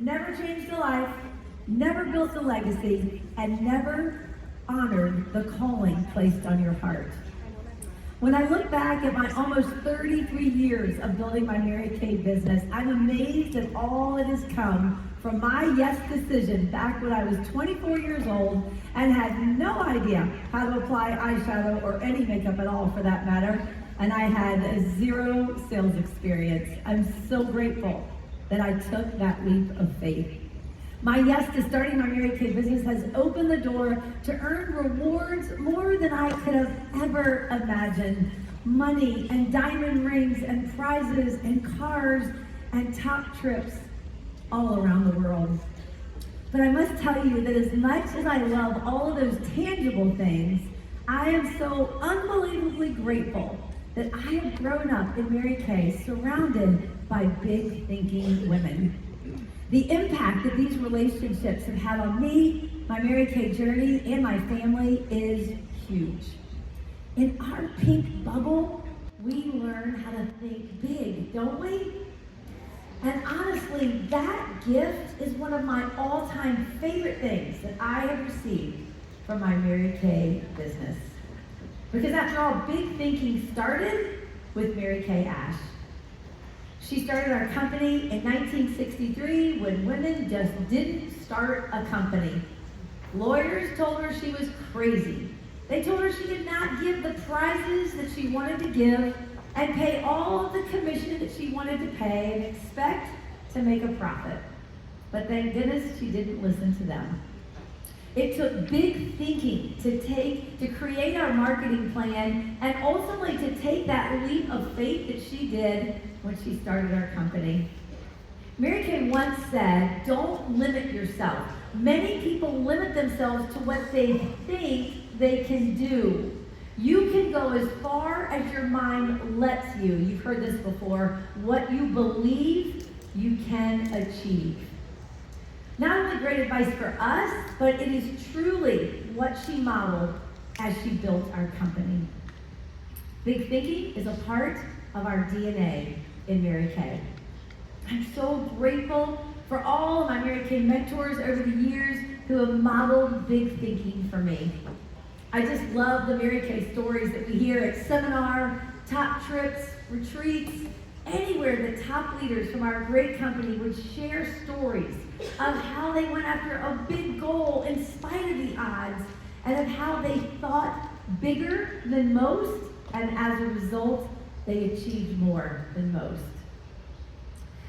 never changed a life, never built a legacy, and never honored the calling placed on your heart. When I look back at my almost 33 years of building my Mary Kay business, I'm amazed at all that has come from my yes decision back when I was 24 years old and had no idea how to apply eyeshadow or any makeup at all for that matter, and I had zero sales experience. I'm so grateful that I took that leap of faith. My yes to starting my Mary Kay business has opened the door to earn rewards more than I could have ever imagined. Money and diamond rings and prizes and cars and top trips all around the world. But I must tell you that as much as I love all of those tangible things, I am so unbelievably grateful that I have grown up in Mary Kay surrounded by big thinking women. The impact that these relationships have had on me, my Mary Kay journey, and my family is huge. In our pink bubble, we learn how to think big, don't we? And honestly, that gift is one of my all-time favorite things that I have received from my Mary Kay business. Because after all, big thinking started with Mary Kay Ash. She started our company in 1963 when women just didn't start a company. Lawyers told her she was crazy. They told her she did not give the prizes that she wanted to give and pay all of the commission that she wanted to pay and expect to make a profit. But thank goodness she didn't listen to them. It took big thinking to create our marketing plan and ultimately to take that leap of faith that she did when she started our company. Mary Kay once said, "Don't limit yourself." Many people limit themselves to what they think they can do. You can go as far as your mind lets you. You've heard this before. What you believe, you can achieve. Not only great advice for us, but it is truly what she modeled as she built our company. Big thinking is a part of our DNA in Mary Kay. I'm so grateful for all of my Mary Kay mentors over the years who have modeled big thinking for me. I just love the Mary Kay stories that we hear at seminar, top trips, retreats, anywhere the top leaders from our great company would share stories of how they went after a big goal in spite of the odds and of how they thought bigger than most, and as a result, they achieved more than most.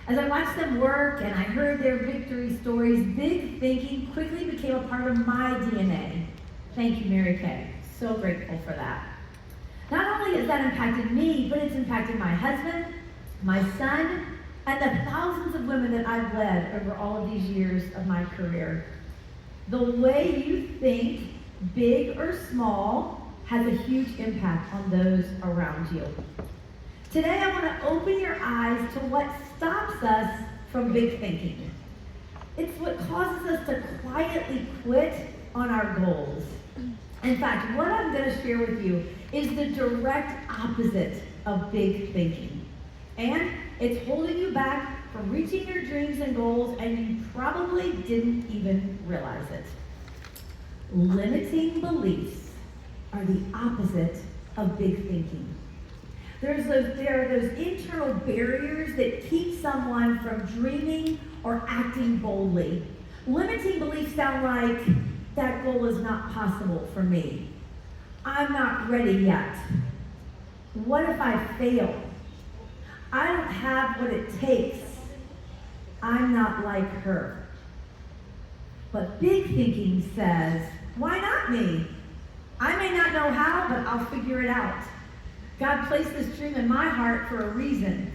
As I watched them work and I heard their victory stories, big thinking quickly became a part of my DNA. Thank you, Mary Kay. So grateful for that. Not only has that impacted me, but it's impacted my husband, my son, and the thousands of women that I've led over all of these years of my career. The way you think, big or small, has a huge impact on those around you. Today I want to open your eyes to what stops us from big thinking. It's what causes us to quietly quit on our goals. In fact, what I'm going to share with you is the direct opposite of big thinking. And it's holding you back from reaching your dreams and goals, and you probably didn't even realize it. Limiting beliefs are the opposite of big thinking. There are those internal barriers that keep someone from dreaming or acting boldly. Limiting beliefs sound like, that goal is not possible for me. I'm not ready yet. What if I fail? I don't have what it takes. I'm not like her. But big thinking says, why not me? I may not know how, but I'll figure it out. God placed this dream in my heart for a reason.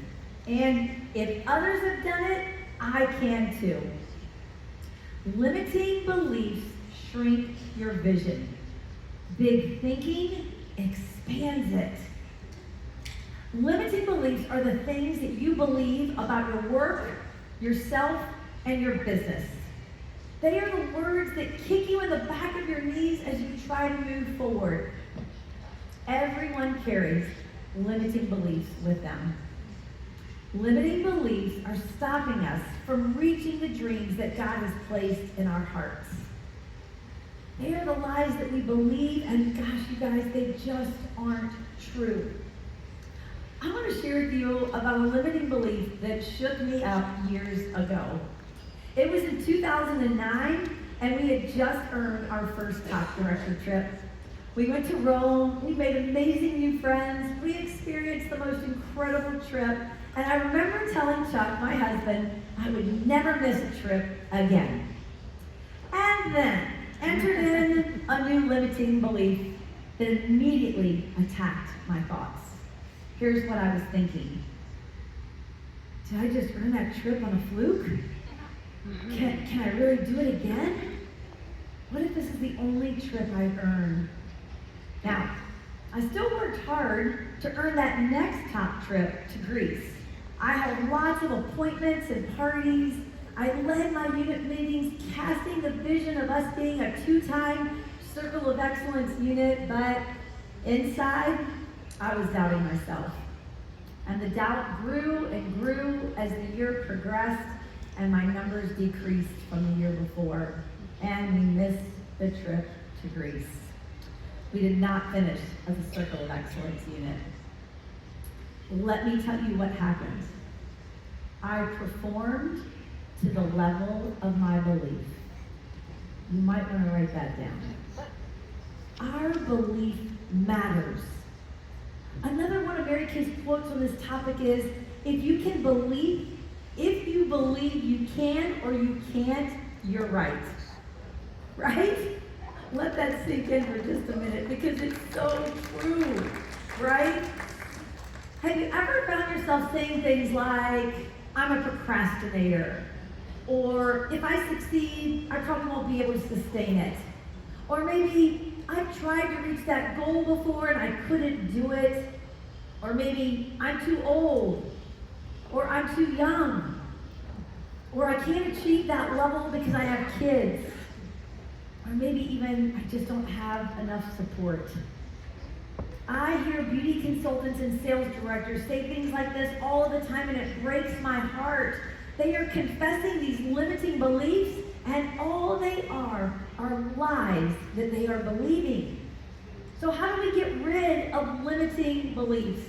And if others have done it, I can too. Limiting beliefs shrink your vision. Big thinking expands it. Limiting beliefs are the things that you believe about your work, yourself, and your business. They are the words that kick you in the back of your knees as you try to move forward. Everyone carries limiting beliefs with them. Limiting beliefs are stopping us from reaching the dreams that God has placed in our hearts. They are the lies that we believe, and gosh, you guys, they just aren't true. I want to share with you about a limiting belief that shook me up years ago. It was in 2009, and we had just earned our first top director trip. We went to Rome, we made amazing new friends, we experienced the most incredible trip, and I remember telling Chuck, my husband, I would never miss a trip again. And then entered in a new limiting belief that immediately attacked my thoughts. Here's what I was thinking. Did I just earn that trip on a fluke? Can I really do it again? What if this is the only trip I've earned? Now, I still worked hard to earn that next top trip to Greece. I had lots of appointments and parties. I led my unit meetings, casting the vision of us being a 2-time Circle of Excellence unit, but inside, I was doubting myself. And the doubt grew and grew as the year progressed, and my numbers decreased from the year before, and we missed the trip to Greece. We did not finish as a Circle of Excellence unit. Let me tell you what happened. I performed to the level of my belief. You might want to write that down. Our belief matters. Another one of Mary Kay's quotes on this topic is, if you believe you can or you can't, you're right. Right? Let that sink in for just a minute, because it's so true, right? Have you ever found yourself saying things like, I'm a procrastinator, or if I succeed, I probably won't be able to sustain it, or maybe I've tried to reach that goal before and I couldn't do it, or maybe I'm too old, or I'm too young, or I can't achieve that level because I have kids, or maybe even I just don't have enough support. I hear beauty consultants and sales directors say things like this all the time, and it breaks my heart. They are confessing these limiting beliefs, and all they are lies that they are believing. So how do we get rid of limiting beliefs?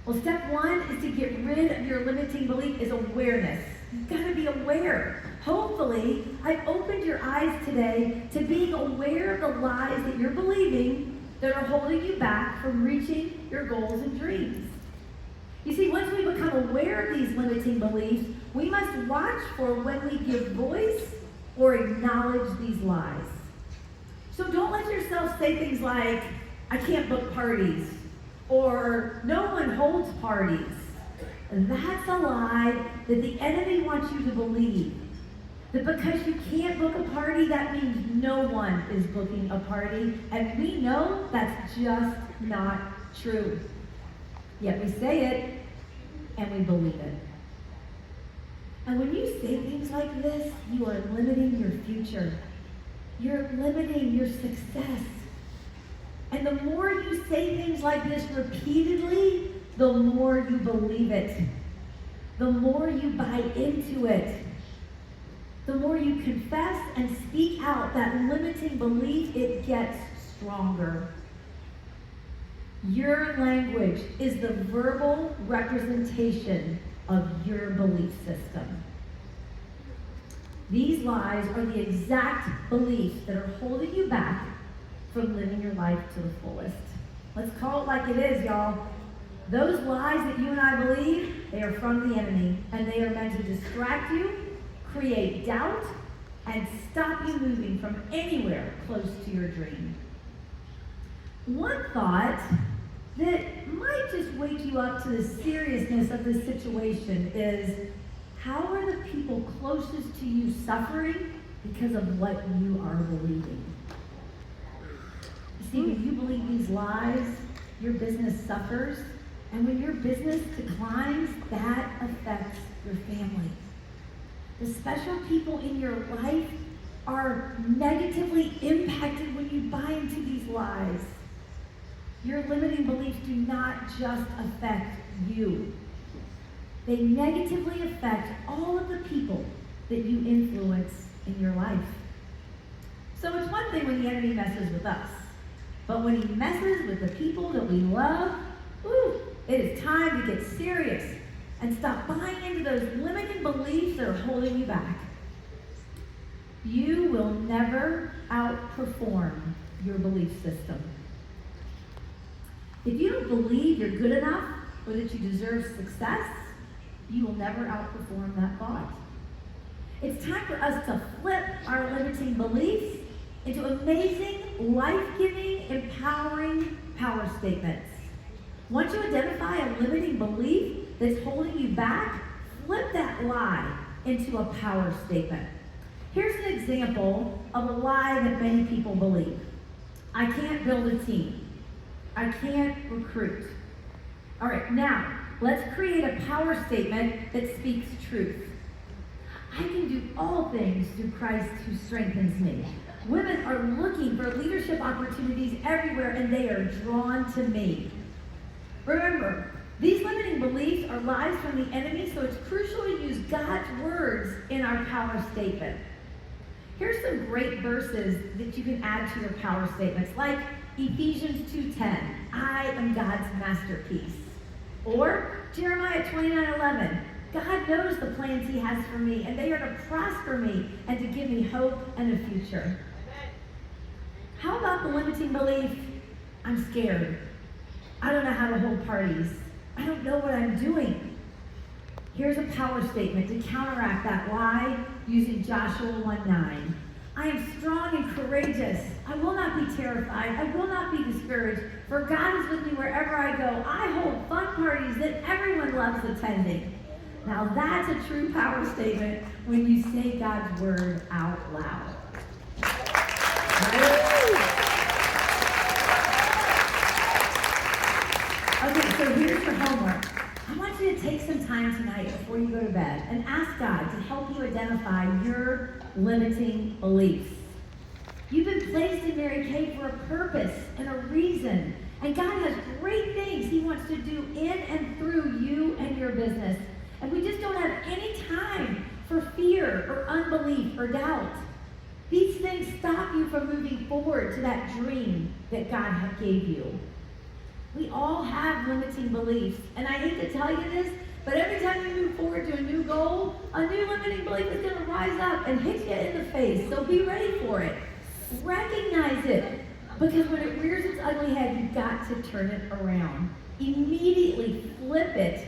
Well, step one is to get rid of your limiting belief is awareness. You've got to be aware. Hopefully, I've opened your eyes today to being aware of the lies that you're believing that are holding you back from reaching your goals and dreams. You see, once we become aware of these limiting beliefs, we must watch for when we give voice or acknowledge these lies. So don't let yourself say things like, I can't book parties, or no one holds parties. That's a lie that the enemy wants you to believe. That because you can't book a party, that means no one is booking a party. And we know that's just not true. Yet we say it, and we believe it. And when you say things like this, you are limiting your future. You're limiting your success. And the more you say things like this repeatedly, the more you believe it. The more you buy into it. The more you confess and speak out that limiting belief, it gets stronger. Your language is the verbal representation of your belief system. These lies are the exact beliefs that are holding you back from living your life to the fullest. Let's call it like it is, y'all. Those lies that you and I believe, they are from the enemy, and they are meant to distract you, create doubt, and stop you moving from anywhere close to your dream. One thought that might just wake you up to the seriousness of this situation is, how are the people closest to you suffering because of what you are believing? You see, when you believe these lies, your business suffers, and when your business declines, that affects your family. The special people in your life are negatively impacted when you buy into these lies. Your limiting beliefs do not just affect you. they negatively affect all of the people that you influence in your life. So it's one thing when the enemy messes with us, but when he messes with the people that we love, it is time to get serious and stop buying into those limiting beliefs that are holding you back. You will never outperform your belief system. If you don't believe you're good enough or that you deserve success, you will never outperform that thought. It's time for us to flip our limiting beliefs into amazing, life-giving, empowering power statements. Once you identify a limiting belief that's holding you back, flip that lie into a power statement. Here's an example of a lie that many people believe. I can't build a team. I can't recruit. All right, now, let's create a power statement that speaks truth. I can do all things through Christ who strengthens me. Women are looking for leadership opportunities everywhere, and they are drawn to me. Remember, these limiting beliefs are lies from the enemy, so it's crucial to use God's words in our power statement. Here's some great verses that you can add to your power statements, like Ephesians 2:10, I am God's masterpiece. Or Jeremiah 29:11, God knows the plans he has for me, and they are to prosper me and to give me hope and a future. How about the limiting belief, I'm scared. I don't know how to hold parties. I don't know what I'm doing. Here's a power statement to counteract that lie using Joshua 1:9. I am strong and courageous. I will not be terrified. I will not be discouraged, for God is with me wherever I go. I hold fun parties that everyone loves attending. Now that's a true power statement when you say God's word out loud. Okay, so here's your homework. I want you to take some time tonight before you go to bed and ask God to help you identify your limiting beliefs. You've been placed in Mary Kay for a purpose and a reason, and God has great things he wants to do in and through you and your business. And we just don't have any time for fear or unbelief or doubt. These things stop you from moving forward to that dream that God gave you. We all have limiting beliefs, and I hate to tell you this, but every time you move forward to a new goal, a new limiting belief is going to rise up and hit you in the face. So be ready for it. Recognize it, because when it rears its ugly head, you've got to turn it around. Immediately flip it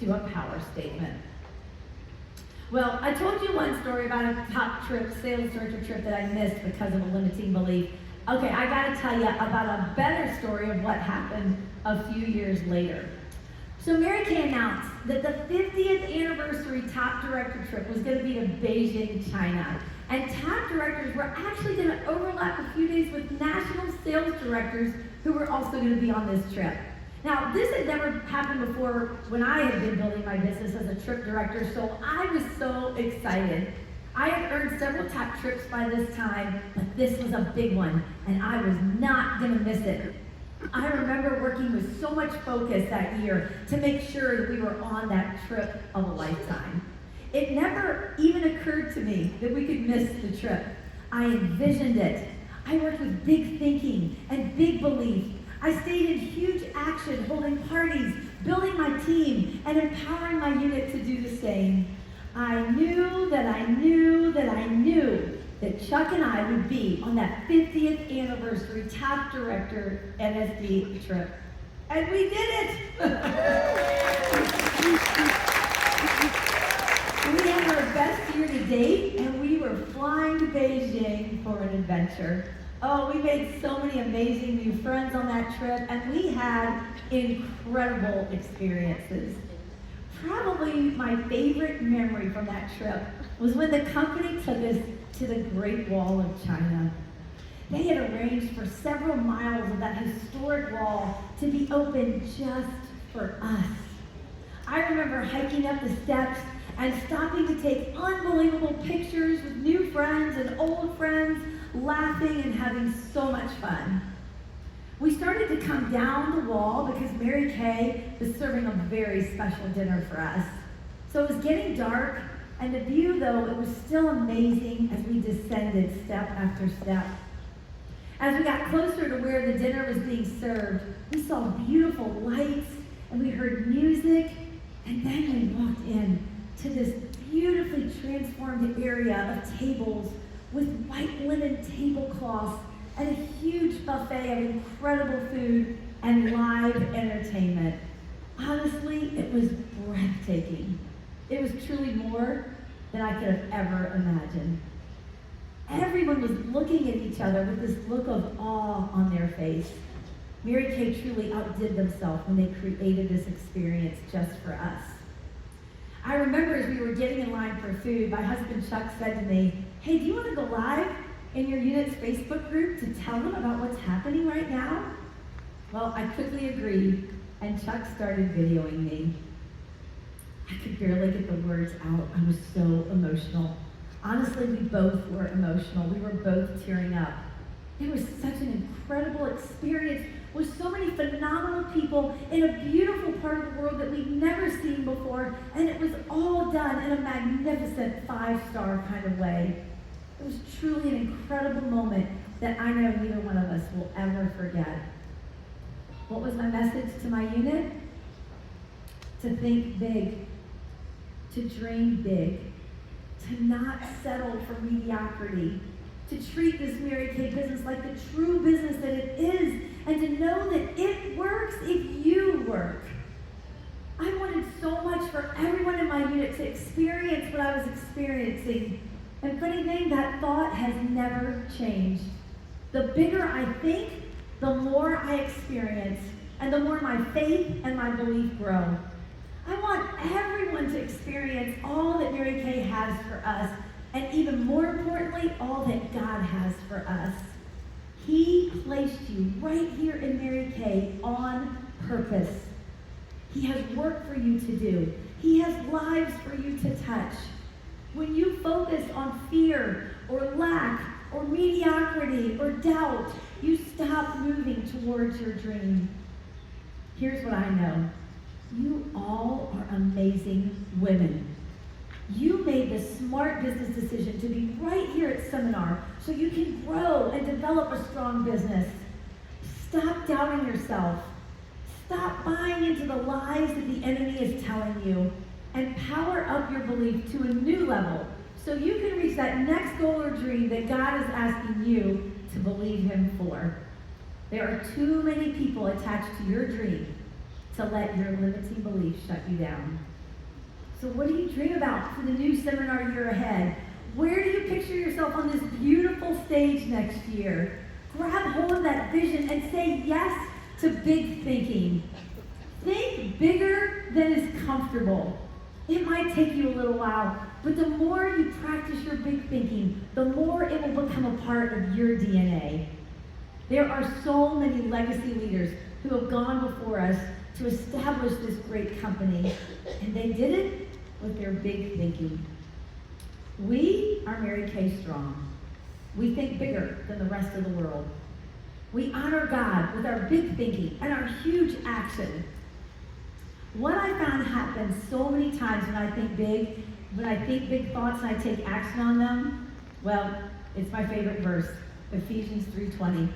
to a power statement. Well, I told you one story about a top sales director trip that I missed because of a limiting belief. Okay, I gotta tell you about a better story of what happened a few years later. So Mary Kay announced that the 50th anniversary top director trip was gonna be to Beijing, China. And top directors were actually gonna overlap a few days with national sales directors who were also gonna be on this trip. Now, this had never happened before when I had been building my business as a trip director, so I was so excited. I had earned several top trips by this time, but this was a big one, and I was not gonna miss it. I remember working with so much focus that year to make sure that we were on that trip of a lifetime. It never even occurred to me that we could miss the trip. I envisioned it. I worked with big thinking and big belief. I stayed in huge action, holding parties, building my team, and empowering my unit to do the same. I knew that Chuck and I would be on that 50th anniversary top director NSD trip. And we did it! We had our best year to date, and we were flying to Beijing for an adventure. Oh, we made so many amazing new friends on that trip, and we had incredible experiences. Probably my favorite memory from that trip was when the company took us to the Great Wall of China. They had arranged for several miles of that historic wall to be open just for us. I remember hiking up the steps and stopping to take unbelievable pictures with new friends and old friends, laughing and having so much fun. We started to come down the wall because Mary Kay was serving a very special dinner for us. So it was getting dark, and the view, though, it was still amazing as we descended step after step. As we got closer to where the dinner was being served, we saw beautiful lights, and we heard music, and then we walked in to this beautifully transformed area of tables with white linen tablecloths and a huge buffet of incredible food and live entertainment. Honestly, it was breathtaking. It was truly more than I could have ever imagined. Everyone was looking at each other with this look of awe on their face. Mary Kay truly outdid themselves when they created this experience just for us. I remember as we were getting in line for food, my husband Chuck said to me, "Hey, do you want to go live in your unit's Facebook group to tell them about what's happening right now?" Well, I quickly agreed, and Chuck started videoing me. I could barely get the words out. I was so emotional. Honestly, we both were emotional. We were both tearing up. It was such an incredible experience with so many phenomenal people in a beautiful part of the world that we'd never seen before, and it was all done in a magnificent 5-star kind of way. It was truly an incredible moment that I know neither one of us will ever forget. What was my message to my unit? To think big, to dream big, to not settle for mediocrity, to treat this Mary Kay business like the true business that it is, and to know that it works if you work. I wanted so much for everyone in my unit to experience what I was experiencing. And funny thing, that thought has never changed. The bigger I think, the more I experience, and the more my faith and my belief grow. I want everyone to experience all that Mary Kay has for us, and even more importantly, all that God has for us. He placed you right here in Mary Kay on purpose. He has work for you to do. He has lives for you to touch. When you focus on fear or lack or mediocrity or doubt, you stop moving towards your dream. Here's what I know. You all are amazing women. You made the smart business decision to be right here at Seminar so you can grow and develop a strong business. Stop doubting yourself. Stop buying into the lies that the enemy is telling you, and power up your belief to a new level so you can reach that next goal or dream that God is asking you to believe Him for. There are too many people attached to your dream to let your limiting beliefs shut you down. So what do you dream about for the new seminar year ahead? Where do you picture yourself on this beautiful stage next year? Grab hold of that vision and say yes to big thinking. Think bigger than is comfortable. It might take you a little while, but the more you practice your big thinking, the more it will become a part of your DNA. There are so many legacy leaders who have gone before us to establish this great company, and they did it with their big thinking. We are Mary Kay Strong. We think bigger than the rest of the world. We honor God with our big thinking and our huge action. What I found happens so many times when I think big thoughts and I take action on them, well, it's my favorite verse, Ephesians 3:20.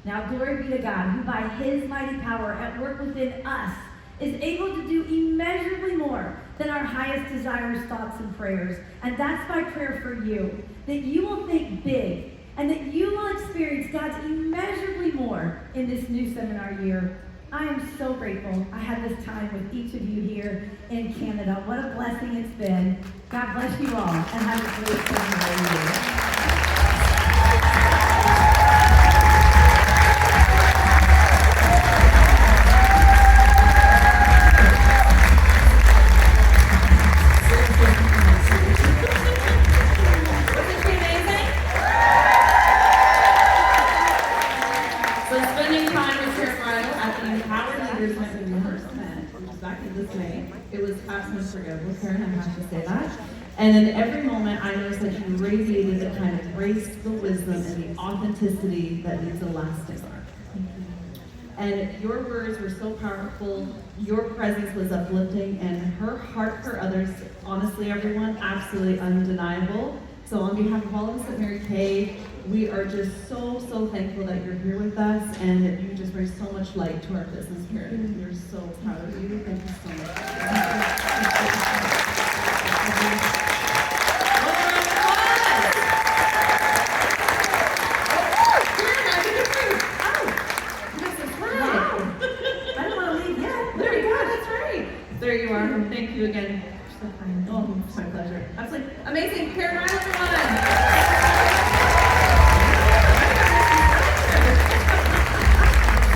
Now glory be to God, who by His mighty power at work within us is able to do immeasurably more than our highest desires, thoughts, and prayers. And that's my prayer for you, that you will think big and that you will experience God's immeasurably more in this new seminar year. I am so grateful I had this time with each of you here in Canada. What a blessing it's been. God bless you all, and have a great seminar year. Karen, I have to say that. And in every moment, I noticed that you radiated the kind of grace, the wisdom, and the authenticity that leaves a lasting mark. And your words were so powerful, your presence was uplifting, and her heart for others, honestly everyone, absolutely undeniable. So on behalf of all of us at Mary Kay, we are just so thankful that you're here with us, and that you just bring so much light to our business here. We're so proud of you. Thank you so much. There you are. Thank you again. Oh, it's my pleasure. Absolutely amazing. Ridle, everyone.